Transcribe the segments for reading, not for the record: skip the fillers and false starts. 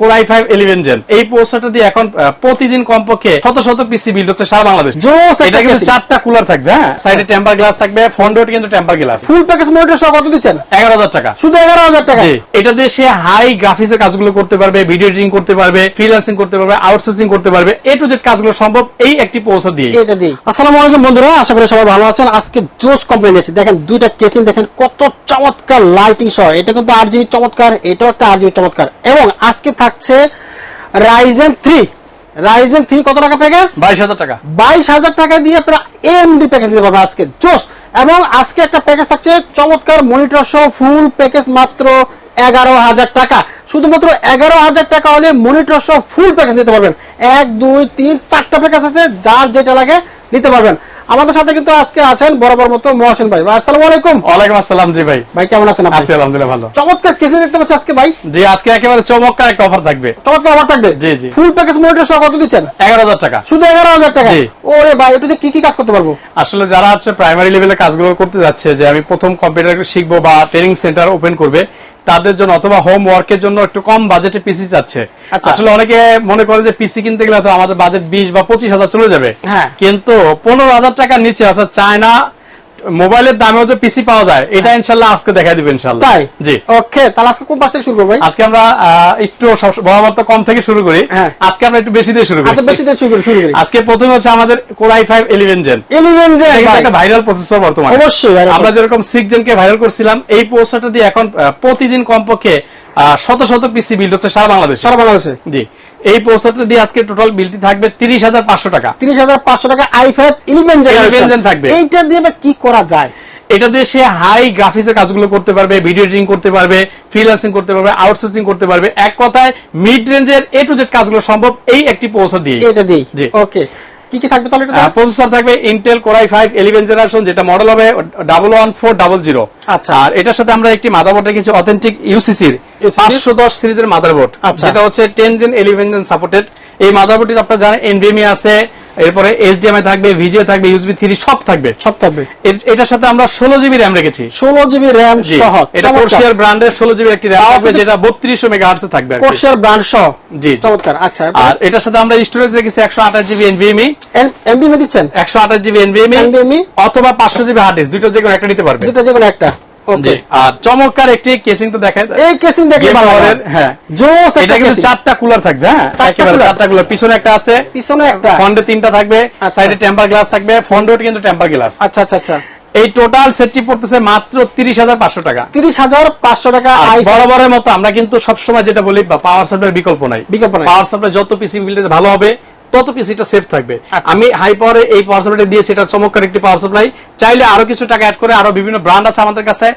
Core i5 11 Gen এই প্রসেসরটা দিয়ে এখন প্রতিদিন কমপক্ষে শত শত পিসি বিল্ড হচ্ছে সারা বাংলাদেশ। এটা কিন্তু চারটা কুলার থাকবে, হ্যাঁ, সাইডে টেম্পার গ্লাস থাকবে, ফ্রন্ট ডোর কিন্তু temper glass. Full package monitor সহ কত দিচ্ছেন? 11,000 টাকা। শুধু 11,000 টাকা। এটা দিয়ে সে হাই গ্রাফিক্সের কাজগুলো করতে পারবে, ভিডিও এডিটিং করতে পারবে, ফ্রিল্যান্সিং করতে পারবে, আউটসোর্সিং করতে পারবে, এ টু জেড কাজগুলো সম্ভব এই একটি প্রসেসর দিয়ে। এটা দিয়ে। আসসালামু আলাইকুম বন্ধুরা, আশা করি সবাই ভালো আছেন। আজকে জোস কোম্পানি আছে, দেখেন দুইটা কেসিং দেখেন কত চমৎকার লাইটিং সহ। এটা কিন্তু 8GB চমৎকার, এটাও একটা 8GB চমৎকার। এবং আজকে থাকছে রাইজেন 3 কত টাকা প্যাকেজ? 22,000 টাকা। 22,000 টাকা দিয়ে আপনারা এমডি প্যাকেজ দিতে পারবেন আজকে জোস। এবং আজকে একটা প্যাকেজ থাকছে চমৎকার মনিটর সহ ফুল প্যাকেজ মাত্র 11,000 টাকা। শুধুমাত্র 11,000 টাকা হলে মনিটর সহ ফুল প্যাকেজ নিতে পারবেন। 1 2 3 4টা প্যাকেজ আছে, যার যেটা লাগে নিতে পারবেন। আমাদের সাথে কিন্তু আজকে আছেন বরাবর মতো মহসিন ভাই। আসসালামু আলাইকুম। ওয়ালাইকুম আসসালাম। জি ভাই, ভাই কেমন আছেন আপনি? আছি আলহামদুলিল্লাহ ভালো। চমৎকার কেসে দেখতে পাচ্ছি আজকে ভাই। জি, আজকে একেবারে চমৎকার একটা অফার থাকবে। চমৎকার অফার থাকবে। জি জি। ফুল প্যাকেজ মনিটর সহ কত দিচ্ছেন? 11,000 টাকা। শুধু 11,000 টাকা। জি। ওরে ভাই, এটাতে কি কি কাজ করতে পারবো? আসলে যারা হচ্ছে প্রাইমারি লেভেলে কাজগুলো করতে যাচ্ছে, যে আমি প্রথম কম্পিউটার শিখবো বা ট্রেনিং সেন্টার ওপেন করবে, তাদের জন্য অথবা হোম ওয়ার্কের জন্য একটু কম বাজেটে পিসি চাচ্ছে। আচ্ছা। আসলে অনেকে মনে করে যে পিসি কিনতে গেলে তো আমাদের বাজেট 20 বা 25,000 চলে যাবে, হ্যাঁ। কিন্তু 15,000 টাকার নিচে অর্থাৎ চায়না মোবাইলের দামেও যে পিসি পাওয়া যায়, এটা ইনশাল্লাহ আজকে দেখাই দিবেন ইনশাল্লাহ। তাই? জি। ওকে, তাহলে আজকে কোন পাশ থেকে শুরু করব ভাই? আজকে আমরা একটু বরাবর তো কম থেকে শুরু করি, হ্যাঁ। আজকে আমরা একটু বেশি দিয়ে শুরু করি। আচ্ছা, বেশি দিয়ে শুরু করি। আজকে প্রথমে হচ্ছে আমাদের Core i5 11 Gen। 11 Gen একটা ভাইরাল প্রসেসর বর্তমানে। অবশ্যই viral আমরা যেরকম 6 Gen কে ভাইরাল করছিলাম, এই প্রসেসরটা দিয়ে এখন প্রতিদিন কমপক্ষে শত শত পিসি বিল্ড হচ্ছে সারা বাংলাদেশে। সারা বাংলাদেশে। জি। এই প্রসেসরটা দিয়ে আজকে টোটাল বিলটি থাকবে 30,500 টাকা। 30,500 টাকা i5 11 Gen থাকবে। এইটা দিয়ে কি করা যায়? এটা দিয়ে সে হাই গ্রাফিক্সের কাজগুলো করতে পারবে, ভিডিও এডিটিং করতে পারবে, ফ্রিল্যান্সিং করতে পারবে, আউটসোর্সিং করতে পারবে, এক কথায় মিড রেঞ্জের এ টু জেড কাজগুলো সম্ভব এই একটি প্রসেসর দিয়ে। এটা দিয়ে। জি। ওকে, কি কি থাকবে তাহলে এটা? প্রসেসর থাকবে ইন্টেল Core i5 11 জেনারেশন, যেটা মডেল হবে 11400। আচ্ছা। আর এটার সাথে আমরা একটি মাদারবোর্ড রেখেছি অথেন্টিক ইউসিসির 510 সিরিজের মাদারবোর্ড, আচ্ছা। যেটা হচ্ছে 10 Gen 11 Gen সাপোর্টেড। এই মাদারবোর্ডটি আপনারা জানেন এনভিএমই আছে, এরপরে এইচডিএমআই থাকবে, ভিজিএ থাকবে, ইউএসবি 3 সব থাকবে। এটার সাথে আমরা 16GB র‍্যাম রেখেছি। 16GB র‍্যাম সহ। এটা কোরশিয়ার ব্র্যান্ডের 16GB একটি র‍্যাম থাকবে, যেটা 3200 মেগাহার্টজ থাকবে। কোরশিয়ার ব্র্যান্ড সহ। জি। চমৎকার। আচ্ছা। আর এটার সাথে আমরা স্টোরেজ রেখেছি 128GB এনভিএমই। এমবিএমই দিচ্ছেন? 128GB এনভিএমই অথবা 500GB হার্ড ডিস্ক, দুটো যে কোনো একটা নিতে পারবে। দুটো যে কোনো একটা। ওকে। আর চমৎকার একটি কেসিং তো দেখায়। এই কেসিং দেখে ভালো লাগে। হ্যাঁ, জোস। এটা কিন্তু চারটা কুলার থাকবে, হ্যাঁ, একেবারে চারটা কুলার। পিছনে একটা আছে, পিছনে একটা, ফ্রন্টে 3টা থাকবে, সাইডে টেম্পার গ্লাস থাকবে, ফ্রন্ট ডোর কিন্তু টেম্পার গ্লাস। আচ্ছা আচ্ছা আচ্ছা। এই টোটাল সেটটি পড়তেছে মাত্র 30,500 টাকা। 30,500 টাকা। বরাবরের মতো আমরা কিন্তু সবসময় যেটা বলি, পাওয়ার সাপ্লাইয়ের বিকল্প নাই। পাওয়ার সাপ্লাই যত পিসি বিল্ডে ভালো হবে, তত পিসিটা সেফ থাকবে। আমি হাই পাওয়ারে এই পাওয়ার সাপ্লাইটা দিয়েছি, এটা চমৎকার একটি পাওয়ার সাপ্লাই। চাইলে আরো কিছু টাকা অ্যাড করে আরো বিভিন্ন ব্র্যান্ড আছে আমাদের কাছে,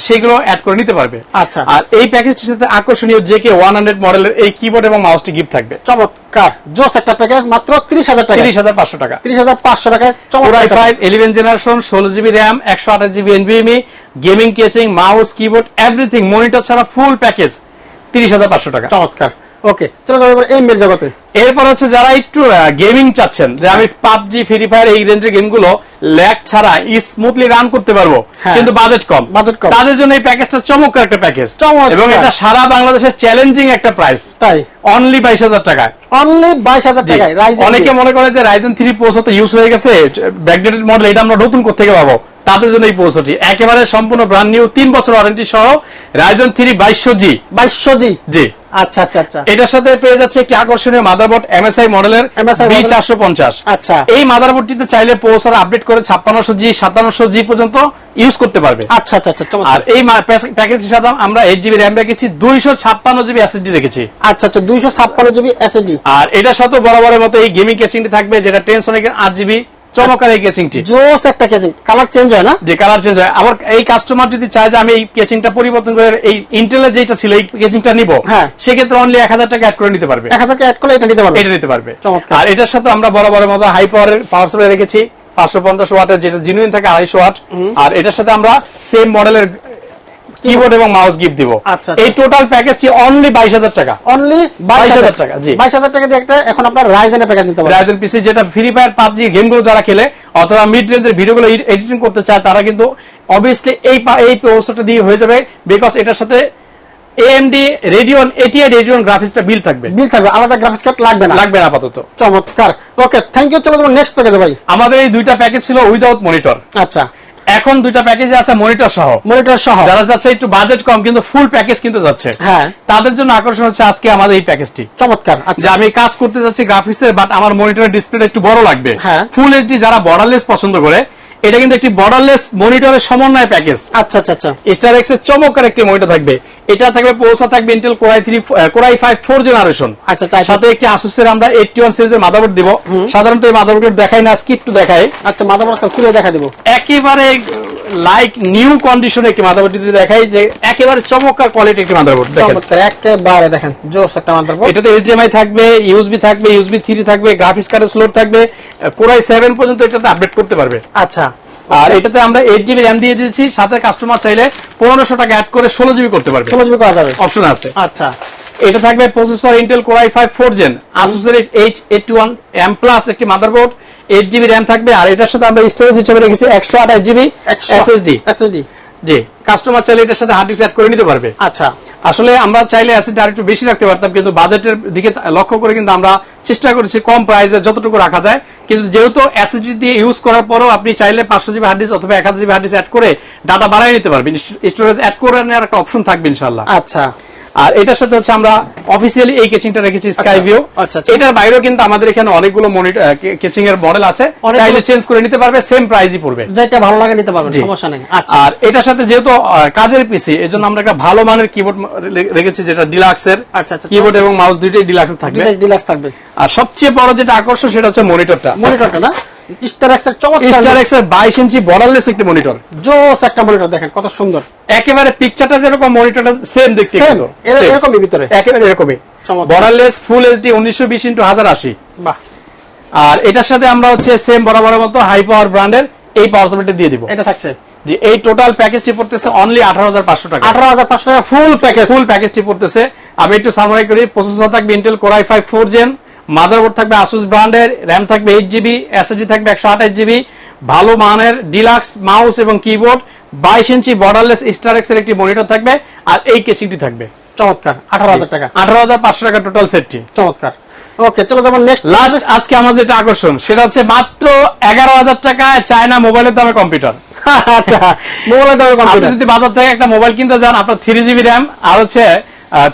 সেগুলো অ্যাড করে নিতে পারবে। আচ্ছা। আর এই প্যাকেজটির সাথে আকর্ষণীয় JK 100 মডেলের এই কিবোর্ড এবং মাউসটি গিফট থাকবে। চমৎকার জোস একটা প্যাকেজ মাত্র 30,000 টাকা। 30,500 টাকা। 30,500 টাকায় Core i5 11 generation, 16GB RAM, 128GB NVMe, gaming caching, mouse, keyboard, everything, monitor ছাড়া ফুল প্যাকেজ 30,500 টাকা। চমৎকার। ওকে, চলো যাবো এমবিএর জগতে। এরপর হচ্ছে যারা একটু গেমিং চাচ্ছেন, যে আমি পাবজি, ফ্রি ফায়ার এই রেঞ্জের গেমগুলো ল্যাগ ছাড়া স্মুথলি রান করতে পারবো, কিন্তু বাজেট কম, তাদের জন্য এই প্যাকেজটা চমৎকার একটা প্যাকেজ। এবং এটা সারা বাংলাদেশের চ্যালেঞ্জিং একটা প্রাইস। তাই? অনলি 22,000 টাকায়। অনলি 22,000 টাকায়। অনেকে মনে করে যে Ryzen 3 প্রসেসর তো ইউজ হয়ে গেছে, ব্যাকডেটেড মডেল, এটা আমরা নতুন করতে পাবো, তাদের জন্য এই প্রসেসরটি একেবারে সম্পূর্ণ ব্র্যান্ড নিউ 3 বছর ওয়ারেন্টি সহ Ryzen 3 2200G। জি। আচ্ছা আচ্ছা আচ্ছা। এটার সাথে পেয়ে যাচ্ছে একটি আকর্ষণীয় মাদারবোর্ড MSI মডেলের B450। আচ্ছা। এই মাদারবোর্ডটিতে চাইলে প্রসেসর আপডেট করে 5600G 5700G পর্যন্ত ইউজ করতে পারবে। আচ্ছা আচ্ছা আচ্ছা। আর এই প্যাকেজের সাথে আমরা 8GB র‍্যাম রেখেছি, 256GB SSD রেখেছি। আচ্ছা আচ্ছা, 256GB SSD। আর এটার সাথে বরাবরের মতো এই গেমিং কেচিংটি থাকবে, যেটা টেনসনিকের 8GB চমৎকার এই কেচিংটি। জোস একটা কেচিং। কালার চেঞ্জ হয় না? যে কালার চেঞ্জ হয়। আবার এই কাস্টমার যদি চায় যে আমি এই কেচিংটা পরিবর্তন করে এই ইন্টেলের যেটা ছিল এই কেচিংটা নিব, হ্যাঁ, সেক্ষেত্রে অনলি 1000 টাকা অ্যাড করে নিতে পারবে। 1000 টাকা অ্যাড করলে এটা নিতে পারবে। আর এটার সাথে আমরা বরাবরের মতো হাই পাওয়ারের পাওয়ার সাপ্লাই রেখেছি 550 ওয়াটের, যেটা জেনুইন থাকে 250 ওয়াট। আর এটার সাথে আমরা সেম মডেলের কিবোর্ড এবং মাউস গিফট দিব। এই টোটাল প্যাকেজটি অনলি 22,000 টাকা। অনলি 22,000 টাকা। জি। 22,000 টাকা দিয়ে একটা এখন আপনার রাইজেনের প্যাকেজ নিতে পারবেন। রাইজেন পিসি, যেটা ফ্রি ফায়ার, পাবজি গেমগুলো যারা খেলে অথবা মিড রেঞ্জের ভিডিওগুলো এডিটিং করতে চায়, তারা কিন্তু অবভিয়াসলি এই প্রসেসরটা দিয়ে হয়ে যাবে, বিকজ এটার সাথে এএমডি রেডিয়ন এটিআই রেডিয়ন গ্রাফিক্সটা বিল থাকবে, আলাদা গ্রাফিক্স কার্ড লাগবে না আপাতত। চমৎকার, ওকে থ্যাংক ইউ। চলো নেক্সট প্যাকেজে ভাই। আমাদের এই দুইটা প্যাকেজ ছিল উইদাউট মনিটর, আচ্ছা এখন দুইটা প্যাকেজে আছে মনিটর সহ। যারা যাচ্ছে একটু বাজেট কম কিন্তু ফুল প্যাকেজ কিনতে যাচ্ছে, হ্যাঁ তাদের জন্য আকর্ষণ হচ্ছে আজকে আমাদের এই প্যাকেজটি। চমৎকার। যে আচ্ছা আমি কাজ করতে যাচ্ছি গ্রাফিক্স এর, বাট আমার মনিটরের ডিসপ্লেটা একটু বড় লাগবে, হ্যাঁ। ফুল এইচডি যারা বর্ডারলেস পছন্দ করে, এটা কিন্তু একটি বর্ডারলেস মনিটরের সমন্বয় প্যাকেজ। আচ্ছা আচ্ছা আচ্ছা স্টার এক্স এর চমৎকার একটি মনিটর থাকবে। এটা থাকবে প্রসেসর থাকবে ইন্টেল কোর i5 4 জেনারেশন, আচ্ছা সাথে একটি আসুসের আমরা 81 সিরিজের মাদারবোর্ড দিব। সাধারণত এই মাদারবোর্ড দেখাই না, আজকে একটু দেখাই। আচ্ছা মাদারবোর্ড খুলে দেখা দিব, একেবারে লাইক নিউ কন্ডিশনে একটি মাদারবোর্ড যদি দেখাই, যে একেবারে চমৎকার কোয়ালিটি একটি মাদারবোর্ড দেখেন, চমৎকার একেবারে দেখেন জোস একটা মাদারবোর্ড। এটাতে HDMI থাকবে, ইউএসবি থাকবে, ইউএসবি 3 থাকবে, গ্রাফিক্স কার্ডের স্লট থাকবে, কোর i7 পর্যন্ত এটাতে আপডেট করতে পারবে। আচ্ছা আর এটাতে আমরা 8GB RAM দিয়ে দিয়েছি, সাথে কাস্টমার চাইলে 1500 টাকা অ্যাড করে 16GB করতে পারবে, 16GB করা যাবে, অপশন আছে। আচ্ছা এটা থাকবে প্রসেসর ইন্টেল কোর i5 4 জেন, আসুসের H81M+ একটি মাদারবোর্ড, 8GB RAM থাকবে। আর এটার সাথে আমরা স্টোরেজ হিসেবে রেখেছি 128GB SSD। জি, কাস্টমার চাইলে এটার সাথে হার্ড ডিস্ক অ্যাড করে নিতে পারবে। আচ্ছা আসলে আমরা চাইলে অ্যাসিড আর একটু বেশি রাখতে পারতাম, কিন্তু বাজেটের দিকে লক্ষ্য করে কিন্তু আমরা চেষ্টা করেছি কম প্রাইসে যতটুকু রাখা যায়। কিন্তু যেহেতু অ্যাসিডি দিয়ে ইউজ করার পরও আপনি চাইলে 500GB হার্ড ডিস্ক অথবা 1000GB হার্ড ডিস্ক অ্যাড করে ডাটা বাড়াই নিতে পারবেন, স্টোরেজ অ্যাড করে নেওয়ার একটা অপশন থাকবে ইনশাআল্লাহ। আচ্ছা আর এটার সাথে হচ্ছে আমরা অফিসিয়ালি এই কেচিংটা রেখেছি স্কাই ভিউ। এটার বাইরেও কিন্তু আমাদের এখানে অনেকগুলো কেচিং এর মডেল আছে, চাইলে চেঞ্জ করে নিতে পারবে, সেম প্রাইসই পড়বে, যেটা ভালো লাগে নিতে পারবেন, সমস্যা নেই। আর এটার সাথে যেহেতু কাজের পিসি, এজন্য আমরা একটা ভালো মানের কিবোর্ড রেখেছি, যেটা ডিলাক্স এর কিবোর্ড এবং মাউস দুইটাই ডিলাক্স থাকবে। আর সবচেয়ে বড় যেটা আকর্ষণ সেটা হচ্ছে মনিটরটা না স্টার এক্স এর চমৎকার, স্টার এক্স এর 22 ইঞ্চি বর্ডারলেস একটি মনিটর, জোস একটা মনিটর দেখেন কত সুন্দর, একেবারে পিকচারটা যেরকম মনিটরটা সেম দেখতে, কিন্তু এরকমই ভিতরে একেবারে এরকমই বর্ডারলেস ফুল এইচডি 1920x1080। বাহ। আর এটার সাথে আমরা হচ্ছে সেম বরাবরের মতো হাই পাওয়ার ব্র্যান্ডের এই পাওয়ার সাপ্লাইটা দিয়ে দিব। এটা থাকছে যে এই টোটাল প্যাকেজটি পড়তেছে অনলি 18500 টাকা, 18500 টাকা ফুল প্যাকেজটি পড়তেছে। আমি একটু সামারাই করি, প্রসেসর থাকবে Intel core i5 4 gen, motherboard থাকবে আসুস ব্র্যান্ডের, র‍্যাম থাকবে 8GB, SSD থাকবে 128GB, ভালো মানের ডিলাক্স মাউস এবং কিবোর্ড, 22 ইঞ্চি বর্ডারলেস স্টার এক্স এর একটি মনিটর থাকবে, আর এই কেসিংটি থাকবে। চমৎকার, 18000 টাকা, 18500 টাকা টোটাল সেটটি। চমৎকার। ওকে চলো যাবো নেক্সট। লাস্ট আজকে আমাদের যেটা আকর্ষণ সেটা হচ্ছে মাত্র 11000 টাকায় চায়না মোবাইলের দামে কম্পিউটার। আচ্ছা মোবাইলের দামে কম্পিউটার, যদি বাজার থেকে একটা মোবাইল কিনতে যান, আপনার 3GB RAM আর হচ্ছে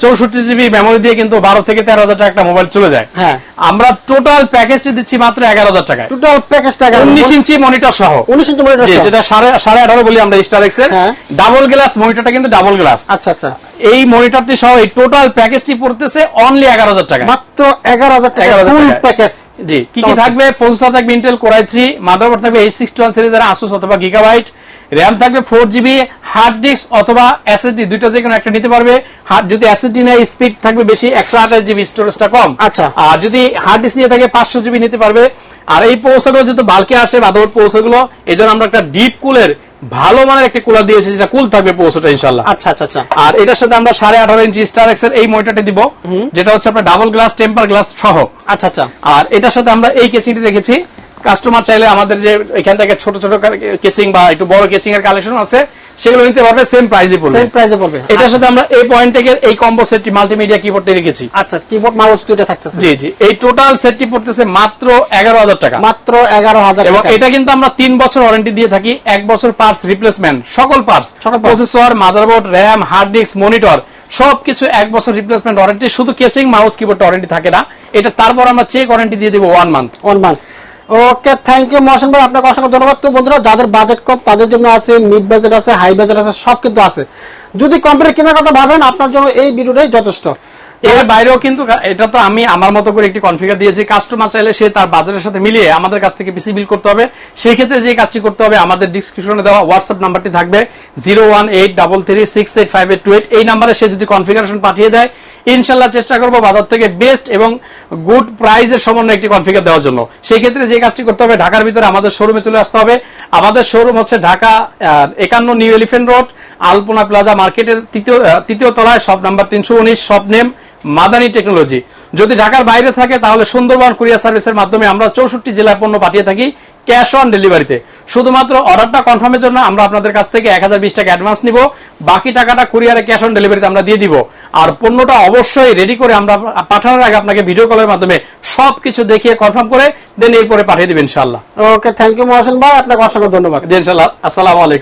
64GB মেমোরি দিয়ে কিন্তু 12 থেকে 13000 টাকা একটা মোবাইল চলে যায়। হ্যাঁ আমরা টোটাল প্যাকেজটি দিচ্ছি মাত্র 11000 টাকায়, টোটাল প্যাকেজটা 19 ইঞ্চি মনিটর সহ, 19 ইঞ্চি মনিটর সহ, যেটা 18.5 বলি আমরা স্টার এক্স এর ডাবল গ্লাস মনিটরটা, কিন্তু ডাবল গ্লাস। আচ্ছা আচ্ছা, এই মনিটরটি সহ এই টোটাল প্যাকেজটি পড়তেছে অনলি 11000 টাকা, মাত্র 11000 টাকা ফুল প্যাকেজ। জি, কি কি থাকবে? প্রসেসর থাকবে ইন্টেল কোর i3, মাদারবোর্ড থাকবে H61 সিরিজের আসুস অথবা গিগাবাইট, র‍্যাম থাকবে 4GB, হার্ড ডিস্ক অথবা এসএসডি দুইটা যে কোনো একটা নিতে পারবে। যদি এসএসডি নেয় স্পিড থাকবে বেশি, 128GB, স্টোরেজটা কম। আচ্ছা, আর যদি হার্ড ডিস্ক নিয়ে থাকে 500GB নিতে পারবে। আর এই প্রসেসরগুলো যেহেতু বাল্কে আসে মাদারবোর্ড প্রসেসরগুলো, এজন্য আমরা একটা ডিপ কুলের ভালো মানের একটা কুলার দিয়েছি, যেটা কুল থাকবে প্রসেসরটা ইনশাআল্লাহ। আচ্ছা আচ্ছা আচ্ছা। আর এটার সাথে আমরা 18.5 ইঞ্চি স্টার এক্স এর এই মনিটরটি দিব, যেটা হচ্ছে আপনার ডাবল গ্লাস টেম্পার গ্লাস সহ। আচ্ছা আচ্ছা। আর এটার সাথে আমরা এই কেচিংটি রেখেছি, কাস্টমার চাইলে আমাদের যে এখান থেকে ছোট ছোট কেচিং বা একটু বড় কেচিং এর কালেকশন আছে, সেগুলো নিতে পারবে, সেম প্রাইসে পড়বে। এটার সাথে আমরা এই পয়েন্ট থেকে এই কম্বো সেটটি মাল্টিমিডিয়া কিবোর্ডটি রেখেছি। আচ্ছা, কিবোর্ড মাউস দুটো থাকতেছে। জি জি, এই টোটাল সেটটি পড়তেছে মাত্র 11000 টাকা, মাত্র 11000 টাকা। এবং এটা কিন্তু আমরা 3 বছর ওয়ারেন্টি দিয়ে থাকি, 1 বছর পার্টস রিপ্লেসমেন্ট, সকল parts, processor, motherboard, RAM, hard disk, monitor সবকিছু 1 বছর রিপ্লেসমেন্ট ওয়ারেন্টি। শুধু কেচিং মাউস কিবোর্ড ওয়ারেন্টি থাকে না, এটা তারপর আমরা চেক ওয়ারেন্টি দিয়ে দেব 1 month. Okay, thank you Mohsin ভাই, আপনাকে অসংখ্য ধন্যবাদ। তো বন্ধুরা, যাদের বাজেট কম তাদের জন্য আছে, মিড বাজেট আছে, হাই বাজেট আছে, সব কিন্তু আছে। যদি কম্পিউটার কেনার কথা ভাবেন, আপনার জন্য এই ভিডিওটাই যথেষ্ট। এর বাইরেও কিন্তু এটা তো আমি আমার মতো করে একটি কনফিগার দিয়েছি, কাস্টমার চাইলে সে তার বাজারের সাথে মিলিয়ে আমাদের কাছ থেকে পিসি বিল করতে হবে। সেই ক্ষেত্রে যে কাজটি করতে হবে, আমাদের ডিসক্রিপশনে দেওয়া হোয়াটসঅ্যাপ নাম্বারটি থাকবে 01833685828, এই নাম্বারে সে যদি কনফিগারেশন পাঠিয়ে দেয়, ইনশাল্লাহ চেষ্টা করবো বাজার থেকে বেস্ট এবং গুড প্রাইসের সমন্বয়ে একটি কনফিগার দেওয়ার জন্য। সেই ক্ষেত্রে যে কাজটি করতে হবে, ঢাকার ভিতরে আমাদের শোরুমে চলে আসতে হবে। আমাদের শোরুম হচ্ছে ঢাকা 51 নিউ এলিফ্যান্ট রোড, আলপনা প্লাজা মার্কেটের তৃতীয় তলায়, shop number 319, shop name Madani technology. যদি ঢাকার বাইরে থাকে তাহলে সুন্দরবন কুরিয়ার সার্ভিসের মাধ্যমে আমরা 64 জেলায় পণ্য পাঠিয়ে থাকি। ক্যাশ অন ডেলিভারিতে। শুধুমাত্র অর্ডারটা কনফার্মের জন্য আমরা আপনাদের কাছ থেকে 1020 টাকা অ্যাডভান্স নিব, বাকি টাকাটা কুরিয়ারে ক্যাশ অন ডেলিভারিতে আমরা দিয়ে দিব। আর পণ্যটা অবশ্যই রেডি করে আমরা পাঠানোর আগে আপনাকে ভিডিও কলের মাধ্যমে সবকিছু দেখিয়ে কনফার্ম করে দেন এরপরে পাঠিয়ে দিবেন ইনশাআল্লাহ। ওকে, থ্যাংক ইউ মহসিন ভাই, আপনাকে অসংখ্য ধন্যবাদ। ইনশাআল্লাহ। আসসালামু আলাইকুম।